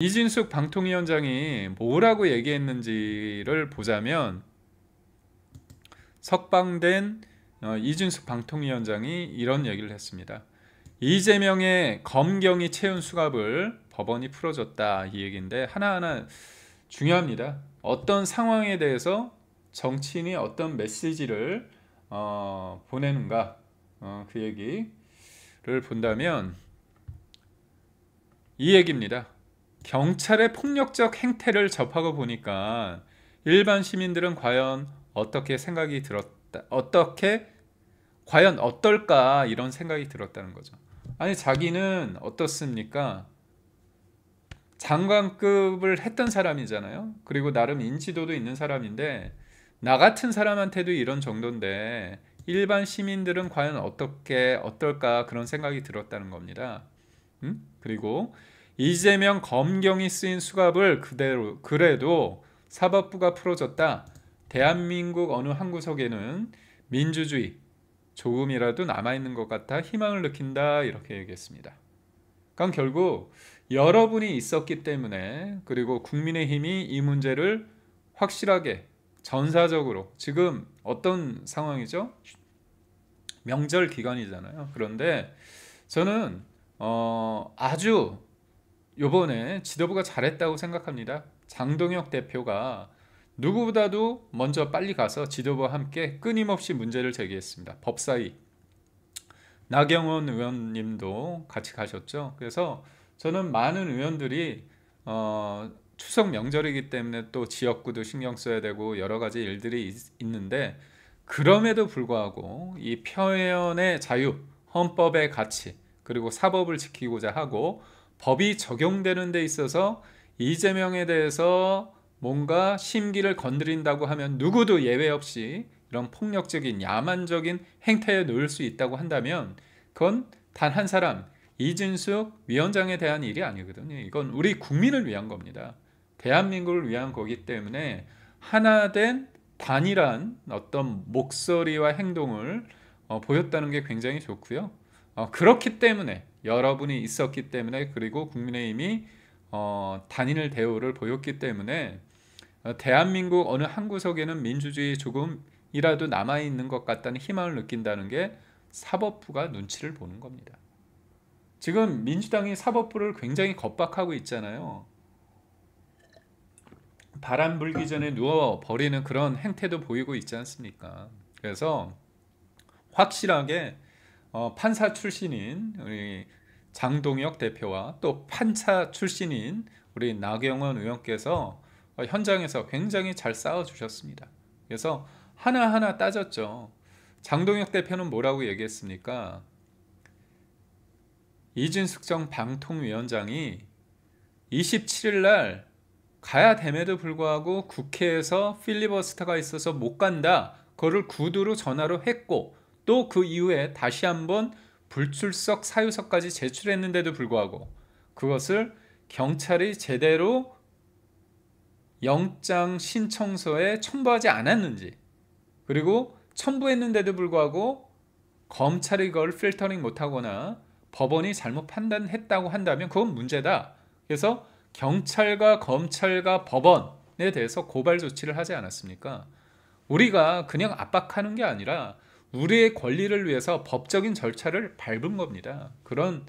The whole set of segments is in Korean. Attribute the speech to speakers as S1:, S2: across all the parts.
S1: 이진숙 방통위원장이 뭐라고 얘기했는지를 보자면, 석방된 이진숙 방통위원장이 이런 얘기를 했습니다. 이재명의 검경이 채운 수갑을 법원이 풀어줬다, 이 얘기인데 하나하나 중요합니다. 어떤 상황에 대해서 정치인이 어떤 메시지를 보내는가, 그 얘기를 본다면 이 얘기입니다. 경찰의 폭력적 행태를 접하고 보니까 일반 시민들은 과연 어떻게 생각이 들었다, 과연 어떨까, 이런 생각이 들었다는 거죠. 아니, 자기는 어떻습니까? 장관급을 했던 사람이잖아요. 그리고 나름 인지도도 있는 사람인데, 나 같은 사람한테도 이런 정도인데 일반 시민들은 과연 어떨까, 그런 생각이 들었다는 겁니다. 그리고 이재명 검경이 쓰인 수갑을 그래도 사법부가 풀어줬다. 대한민국 어느 한 구석에는 민주주의 조금이라도 남아있는 것 같아 희망을 느낀다, 이렇게 얘기했습니다. 그러니까 결국 여러분이 있었기 때문에, 그리고 국민의힘이 이 문제를 확실하게 전사적으로, 지금 어떤 상황이죠? 명절 기간이잖아요. 그런데 저는 아주 요번에 지도부가 잘했다고 생각합니다. 장동혁 대표가 누구보다도 먼저 빨리 가서 지도부와 함께 끊임없이 문제를 제기했습니다. 법사위 나경원 의원님도 같이 가셨죠. 그래서 저는 많은 의원들이 추석 명절이기 때문에 또 지역구도 신경 써야 되고 여러 가지 일들이 있는데, 그럼에도 불구하고 이 표현의 자유, 헌법의 가치, 그리고 사법을 지키고자 하고 법이 적용되는 데 있어서 이재명에 대해서 뭔가 심기를 건드린다고 하면 누구도 예외 없이 이런 폭력적인 야만적인 행태에 놓일 수 있다고 한다면, 그건 단 한 사람, 이진숙 위원장에 대한 일이 아니거든요. 이건 우리 국민을 위한 겁니다. 대한민국을 위한 거기 때문에 하나된 단일한 어떤 목소리와 행동을 보였다는 게 굉장히 좋고요. 그렇기 때문에, 여러분이 있었기 때문에, 그리고 국민의힘이 단일 대우를 보였기 때문에 대한민국 어느 한 구석에는 민주주의 조금이라도 남아있는 것 같다는 희망을 느낀다는 게 사법부가 눈치를 보는 겁니다. 지금 민주당이 사법부를 굉장히 겁박하고 있잖아요. 바람 불기 전에 누워버리는 그런 행태도 보이고 있지 않습니까? 그래서 확실하게 판사 출신인 우리 장동혁 대표와 또 판사 출신인 우리 나경원 의원께서 현장에서 굉장히 잘 싸워주셨습니다. 그래서 하나하나 따졌죠. 장동혁 대표는 뭐라고 얘기했습니까? 이진숙 전 방통위원장이 27일 날 가야 됨에도 불구하고 국회에서 필리버스터가 있어서 못 간다, 그거를 구두로 전화로 했고, 또 그 이후에 다시 한번 불출석 사유서까지 제출했는데도 불구하고 그것을 경찰이 제대로 영장 신청서에 첨부하지 않았는지, 그리고 첨부했는데도 불구하고 검찰이 그걸 필터링 못하거나 법원이 잘못 판단했다고 한다면 그건 문제다. 그래서 경찰과 검찰과 법원에 대해서 고발 조치를 하지 않았습니까? 우리가 그냥 압박하는 게 아니라 우리의 권리를 위해서 법적인 절차를 밟은 겁니다. 그런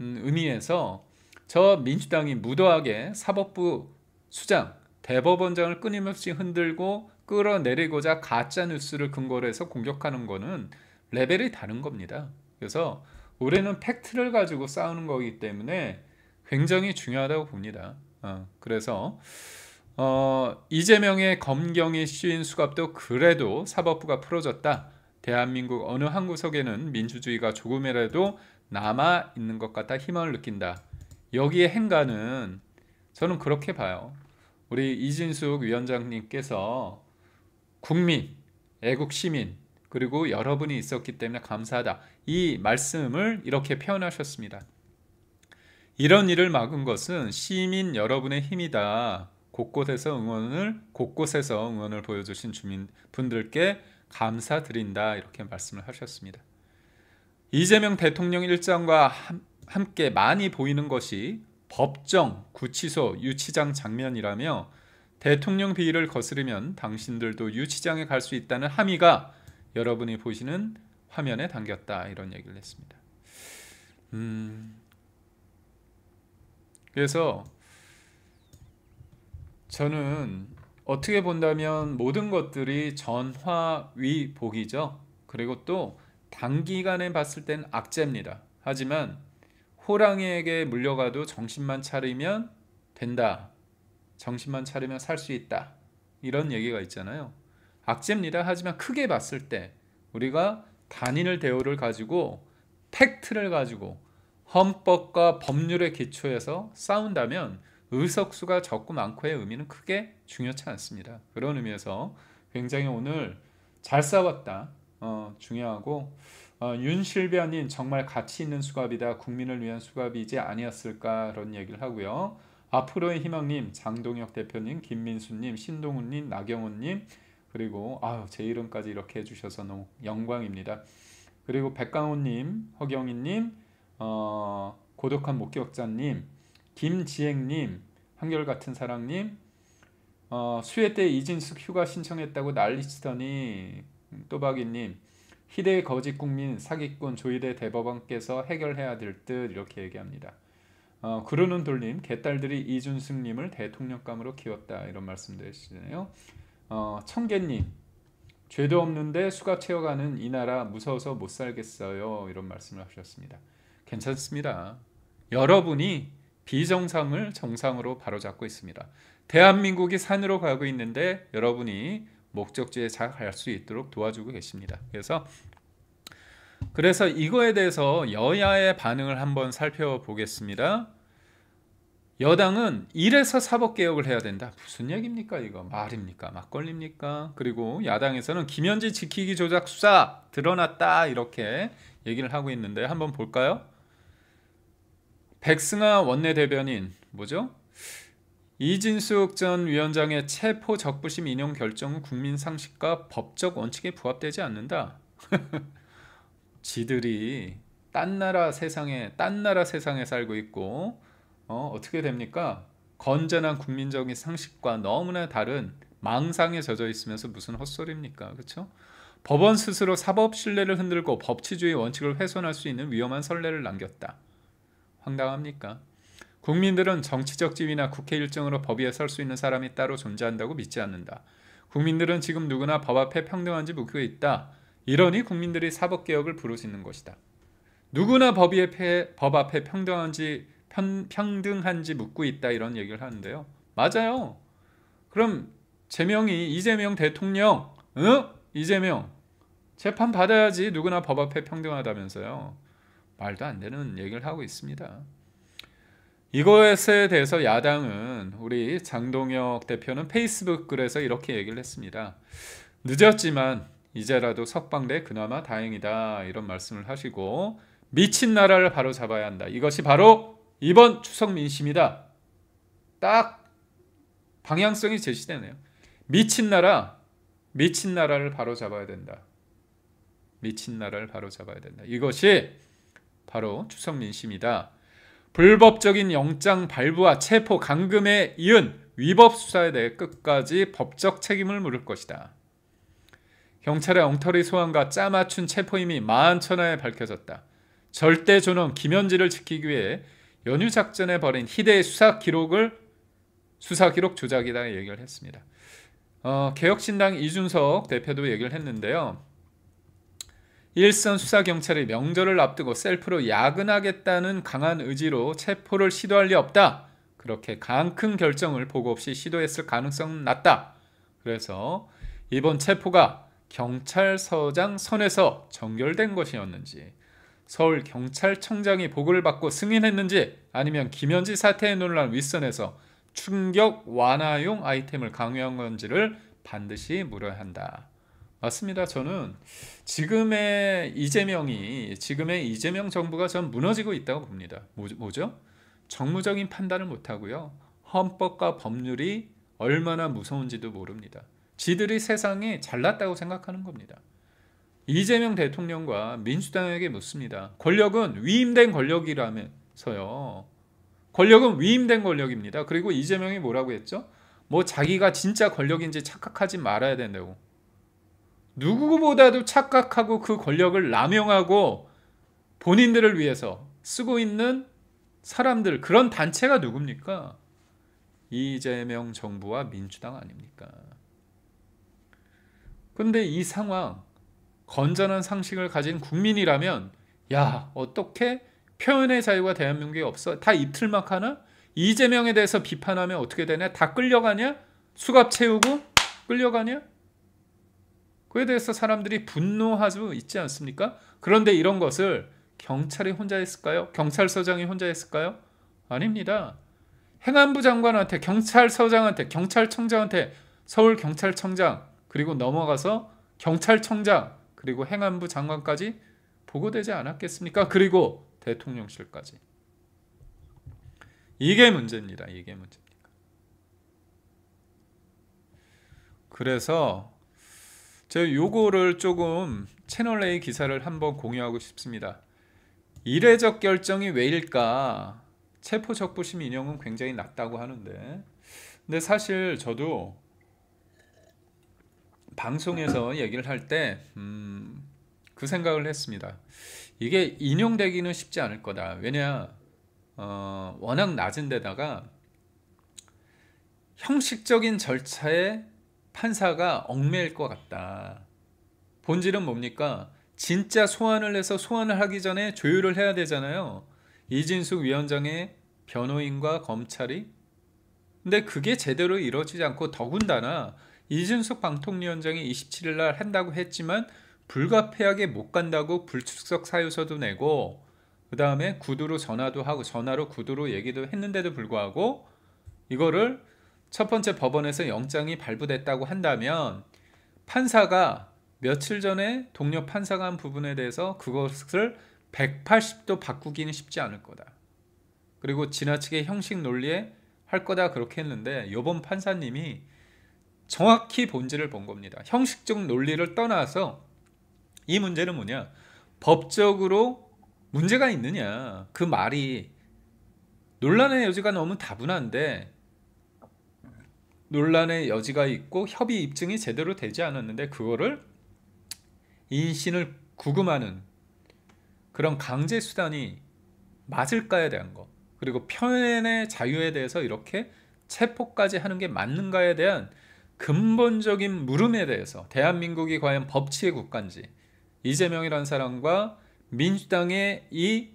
S1: 의미에서 저 민주당이 무도하게 사법부 수장, 대법원장을 끊임없이 흔들고 끌어내리고자 가짜 뉴스를 근거로 해서 공격하는 거는 레벨이 다른 겁니다. 그래서 우리는 팩트를 가지고 싸우는 거기 때문에 굉장히 중요하다고 봅니다. 그래서 이재명의 검경이 씌인 수갑도 그래도 사법부가 풀어줬다. 대한민국 어느 한 구석에는 민주주의가 조금이라도 남아 있는 것 같아 희망을 느낀다. 여기에 행간은 저는 그렇게 봐요. 우리 이진숙 위원장님께서 국민, 애국 시민, 그리고 여러분이 있었기 때문에 감사하다, 이 말씀을 이렇게 표현하셨습니다. 이런 일을 막은 것은 시민 여러분의 힘이다. 곳곳에서 응원을 보여주신 주민분들께 감사드린다, 이렇게 말씀을 하셨습니다. 이재명 대통령 일정과 함께 많이 보이는 것이 법정, 구치소, 유치장 장면이라며 대통령 비위를 거스르면 당신들도 유치장에 갈 수 있다는 함의가 여러분이 보시는 화면에 담겼다. 이런 얘기를 했습니다. 그래서 저는 어떻게 본다면 모든 것들이 전화위복이죠. 그리고 또 단기간에 봤을 땐 악재입니다. 하지만 호랑이에게 물려가도 정신만 차리면 된다. 정신만 차리면 살 수 있다. 이런 얘기가 있잖아요. 악재입니다. 하지만 크게 봤을 때 우리가 단일 대우를 가지고 팩트를 가지고 헌법과 법률의 기초에서 싸운다면 의석수가 적고 많고의 의미는 크게 중요치 않습니다. 그런 의미에서 굉장히 오늘 잘 싸웠다. 중요하고 윤실비아님 정말 가치 있는 수갑이다. 국민을 위한 수갑이지 아니었을까 그런 얘기를 하고요. 앞으로의 희망님, 장동혁 대표님, 김민수님, 신동훈님, 나경원님 그리고 제 이름까지 이렇게 해주셔서 너무 영광입니다. 그리고 백강호님, 허경희님, 고독한 목격자님, 김지행님, 한결같은 사랑님, 수해 때 이진숙 휴가 신청했다고 난리치더니 또박이님, 희대의 거짓 국민 사기꾼 조희대 대법원께서 해결해야 될 듯 이렇게 얘기합니다. 그러는 돌림, 개딸들이 이준숙님을 대통령감으로 키웠다 이런 말씀도 해주시네요. 청개님, 죄도 없는데 수갑 채워가는 이 나라 무서워서 못 살겠어요 이런 말씀을 하셨습니다. 괜찮습니다. 여러분이 비정상을 정상으로 바로잡고 있습니다. 대한민국이 산으로 가고 있는데 여러분이 목적지에 잘 갈 수 있도록 도와주고 계십니다. 그래서 이거에 대해서 여야의 반응을 한번 살펴보겠습니다. 여당은 이래서 사법개혁을 해야 된다. 무슨 얘기입니까 이거? 말입니까? 막걸리입니까? 그리고 야당에서는 김현지 지키기 조작 수사 드러났다 이렇게 얘기를 하고 있는데 한번 볼까요? 백승아 원내대변인 뭐죠? 이진숙 전 위원장의 체포 적부심 인용 결정은 국민 상식과 법적 원칙에 부합되지 않는다. 지들이 딴 나라 세상에 살고 있고 어떻게 됩니까? 건전한 국민적인 상식과 너무나 다른 망상에 젖어 있으면서 무슨 헛소리입니까? 그렇죠? 법원 스스로 사법 신뢰를 흔들고 법치주의 원칙을 훼손할 수 있는 위험한 선례를 남겼다. 황당합니까? 국민들은 정치적 지위나 국회 일정으로 법 위에 설 수 있는 사람이 따로 존재한다고 믿지 않는다. 국민들은 지금 누구나 법 앞에 평등한지 묻고 있다. 이러니 국민들이 사법개혁을 부르짖는 것이다. 누구나 법 앞에 평등한지 묻고 있다 이런 얘기를 하는데요. 맞아요. 그럼 이재명 대통령 이재명 재판 받아야지 누구나 법 앞에 평등하다면서요. 말도 안 되는 얘기를 하고 있습니다. 이것에 대해서 야당은 우리 장동혁 대표는 페이스북 글에서 이렇게 얘기를 했습니다. 늦었지만 이제라도 석방돼 그나마 다행이다 이런 말씀을 하시고 미친 나라를 바로 잡아야 한다. 이것이 바로 이번 추석 민심이다. 딱 방향성이 제시되네요. 미친 나라를 바로 잡아야 된다. 미친 나라를 바로 잡아야 된다. 이것이 바로 추석 민심이다. 불법적인 영장 발부와 체포, 감금에 이은 위법 수사에 대해 끝까지 법적 책임을 물을 것이다. 경찰의 엉터리 소환과 짜맞춘 체포임이 만천하에 밝혀졌다. 절대 존엄 김현지를 지키기 위해 연휴작전에 벌인 희대의 수사 기록 조작이다 얘기를 했습니다. 개혁신당 이준석 대표도 얘기를 했는데요. 일선 수사경찰이 명절을 앞두고 셀프로 야근하겠다는 강한 의지로 체포를 시도할 리 없다. 그렇게 강큰 결정을 보고 없이 시도했을 가능성은 낮다. 그래서 이번 체포가 경찰서장 선에서 전결된 것이었는지 서울경찰청장이 보고를 받고 승인했는지 아니면 김현지 사태의 논란 윗선에서 충격 완화용 아이템을 강요한 건지를 반드시 물어야 한다. 맞습니다. 저는 지금의 이재명 정부가 전 무너지고 있다고 봅니다. 뭐죠? 정무적인 판단을 못하고요. 헌법과 법률이 얼마나 무서운지도 모릅니다. 지들이 세상에 잘났다고 생각하는 겁니다. 이재명 대통령과 민주당에게 묻습니다. 권력은 위임된 권력이라면서요. 권력은 위임된 권력입니다. 그리고 이재명이 뭐라고 했죠? 뭐 자기가 진짜 권력인지 착각하지 말아야 된다고. 누구보다도 착각하고 그 권력을 남용하고 본인들을 위해서 쓰고 있는 사람들, 그런 단체가 누굽니까? 이재명 정부와 민주당 아닙니까? 근데 이 상황, 건전한 상식을 가진 국민이라면 야, 어떻게 표현의 자유가 대한민국에 없어? 다 입틀막 하나? 이재명에 대해서 비판하면 어떻게 되냐? 다 끌려가냐? 수갑 채우고 끌려가냐? 그에 대해서 사람들이 분노하고 있지 않습니까? 그런데 이런 것을 경찰이 혼자 했을까요? 경찰서장이 혼자 했을까요? 아닙니다. 행안부 장관한테, 경찰서장한테, 경찰청장한테, 서울경찰청장, 그리고 넘어가서 경찰청장, 그리고 행안부 장관까지 보고되지 않았겠습니까? 그리고 대통령실까지. 이게 문제입니다. 이게 문제입니다. 그래서 제가 요거를 조금 채널A 기사를 한번 공유하고 싶습니다. 이례적 결정이 왜일까? 체포적부심 인용은 굉장히 낮다고 하는데, 근데 사실 저도 방송에서 얘기를 할 때 그 생각을 했습니다. 이게 인용되기는 쉽지 않을 거다. 왜냐, 워낙 낮은 데다가 형식적인 절차에 판사가 얽매일 것 같다. 본질은 뭡니까? 진짜 소환을 해서 소환을 하기 전에 조율을 해야 되잖아요. 이진숙 위원장의 변호인과 검찰이. 근데 그게 제대로 이루어지지 않고, 더군다나 이준석 방통위원장이 27일 날 한다고 했지만 불가피하게 못 간다고 불출석 사유서도 내고, 그 다음에 구두로 전화도 하고 전화로 구두로 얘기도 했는데도 불구하고 이거를 첫 번째 법원에서 영장이 발부됐다고 한다면, 판사가 며칠 전에 동료 판사가 한 부분에 대해서 그것을 180도 바꾸기는 쉽지 않을 거다. 그리고 지나치게 형식 논리에 할 거다 그렇게 했는데, 이번 판사님이 정확히 본질을 본 겁니다. 형식적 논리를 떠나서 이 문제는 뭐냐, 법적으로 문제가 있느냐. 그 말이 논란의 여지가 너무 다분한데, 논란의 여지가 있고 협의 입증이 제대로 되지 않았는데 그거를 인신을 구금하는 그런 강제 수단이 맞을까에 대한 거, 그리고 표현의 자유에 대해서 이렇게 체포까지 하는 게 맞는가에 대한 근본적인 물음에 대해서, 대한민국이 과연 법치의 국가인지, 이재명이라는 사람과 민주당의 이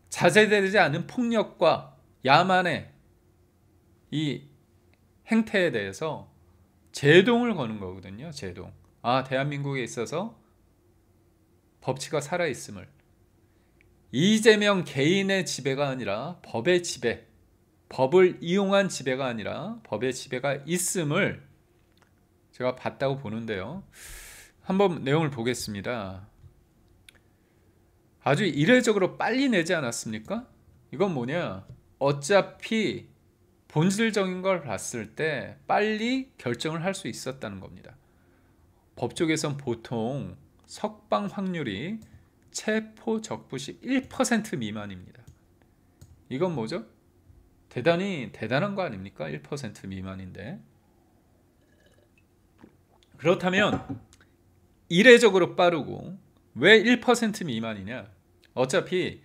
S1: 자제되지 않은 폭력과 야만의 이 행태에 대해서 제동을 거는 거거든요. 제동. 아, 대한민국에 있어서 법치가 살아있음을, 이재명 개인의 지배가 아니라 법의 지배, 법을 이용한 지배가 아니라 법의 지배가 있음을 제가 봤다고 보는데요. 한번 내용을 보겠습니다. 아주 이례적으로 빨리 내지 않았습니까? 이건 뭐냐, 어차피 본질적인 걸 봤을 때 빨리 결정을 할 수 있었다는 겁니다. 법조계선 보통 석방 확률이 체포 적부심 1% 미만입니다. 이건 뭐죠? 대단히 대단한 거 아닙니까? 1% 미만인데. 그렇다면 이례적으로 빠르고 왜 1% 미만이냐? 어차피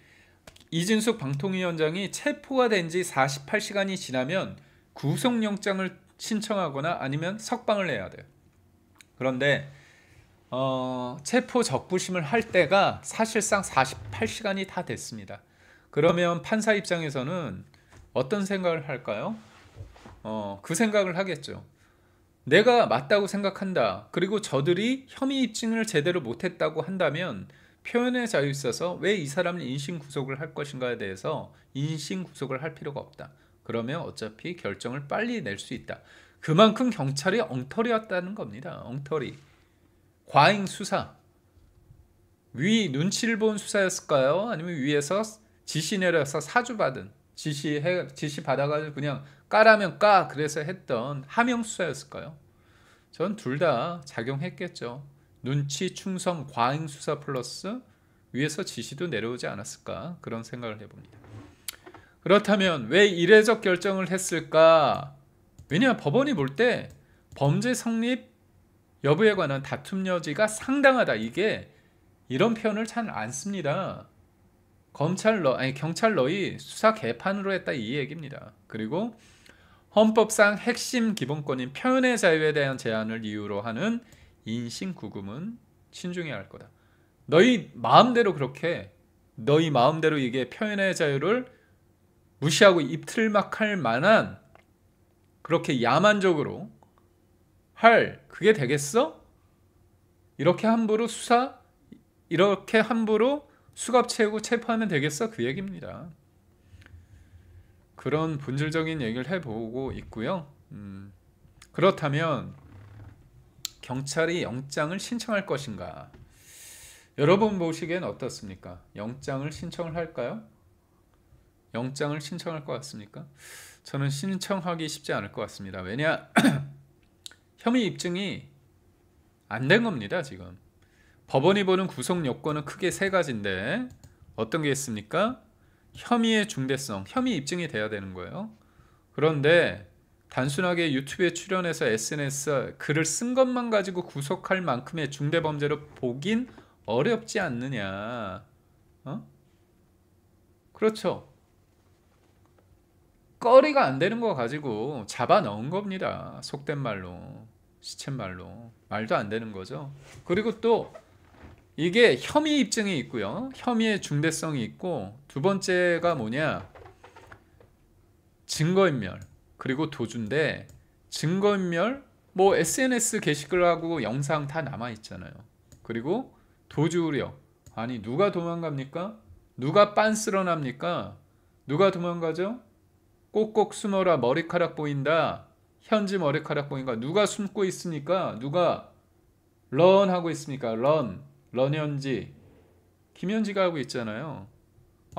S1: 이진숙 방통위원장이 체포가 된 지 48시간이 지나면 구속영장을 신청하거나 아니면 석방을 해야 돼요. 그런데 체포 적부심을 할 때가 사실상 48시간이 다 됐습니다. 그러면 판사 입장에서는 어떤 생각을 할까요? 그 생각을 하겠죠. 내가 맞다고 생각한다. 그리고 저들이 혐의 입증을 제대로 못했다고 한다면 표현의 자유에 있어서 왜 이 사람을 인신구속을 할 것인가에 대해서 인신구속을 할 필요가 없다. 그러면 어차피 결정을 빨리 낼 수 있다. 그만큼 경찰이 엉터리였다는 겁니다. 엉터리. 과잉 수사. 위 눈치를 본 수사였을까요? 아니면 위에서 지시 내려서 사주받은, 지시 받아가지고 그냥 까라면 까 그래서 했던 하명 수사였을까요? 전 둘 다 작용했겠죠. 눈치, 충성, 과잉 수사 플러스 위에서 지시도 내려오지 않았을까, 그런 생각을 해봅니다. 그렇다면 왜 이례적 결정을 했을까? 왜냐, 법원이 볼 때 범죄 성립 여부에 관한 다툼 여지가 상당하다. 이게 이런 표현을 잘 안 씁니다. 경찰 너희 수사 개판으로 했다, 이 얘기입니다. 그리고 헌법상 핵심 기본권인 표현의 자유에 대한 제한을 이유로 하는 인신구금은 신중해야 할 거다. 너희 마음대로 이게 표현의 자유를 무시하고 입틀막할 만한, 그렇게 야만적으로 그게 되겠어? 이렇게 함부로 수갑 채우고 체포하면 되겠어? 그 얘기입니다. 그런 본질적인 얘기를 해보고 있고요. 그렇다면 경찰이 영장을 신청할 것인가? 여러분 보시기엔 어떻습니까? 영장을 신청을 할까요? 영장을 신청할 것 같습니까? 저는 신청하기 쉽지 않을 것 같습니다. 왜냐? 혐의 입증이 안 된 겁니다, 지금. 법원이 보는 구속 요건은 크게 세 가지인데 어떤 게 있습니까? 혐의의 중대성, 혐의 입증이 돼야 되는 거예요. 그런데 단순하게 유튜브에 출연해서 SNS 글을 쓴 것만 가지고 구속할 만큼의 중대 범죄로 보긴 어렵지 않느냐. 그렇죠. 거리가 안 되는 거 가지고 잡아 넣은 겁니다. 속된 말로, 시쳇말로. 말도 안 되는 거죠. 그리고 또 이게 혐의 입증이 있고요. 혐의의 중대성이 있고, 두 번째가 뭐냐? 증거인멸, 그리고 도주인데, 증거인멸, 뭐 SNS 게시글하고 영상 다 남아 있잖아요. 그리고 도주 우려. 아니, 누가 도망갑니까? 누가 빤스런합니까? 누가 도망가죠? 꼭꼭 숨어라, 머리카락 보인다. 현지 머리카락 보인다. 누가 숨고 있습니까? 누가 런 하고 있습니까? 런현지. 김현지가 하고 있잖아요.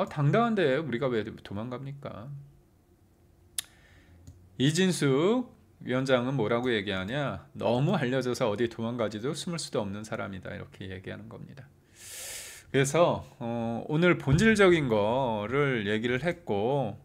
S1: 당당한데 우리가 왜 도망갑니까? 이진숙 위원장은 뭐라고 얘기하냐? 너무 알려져서 어디 도망가지도 숨을 수도 없는 사람이다, 이렇게 얘기하는 겁니다. 그래서 오늘 본질적인 거를 얘기를 했고,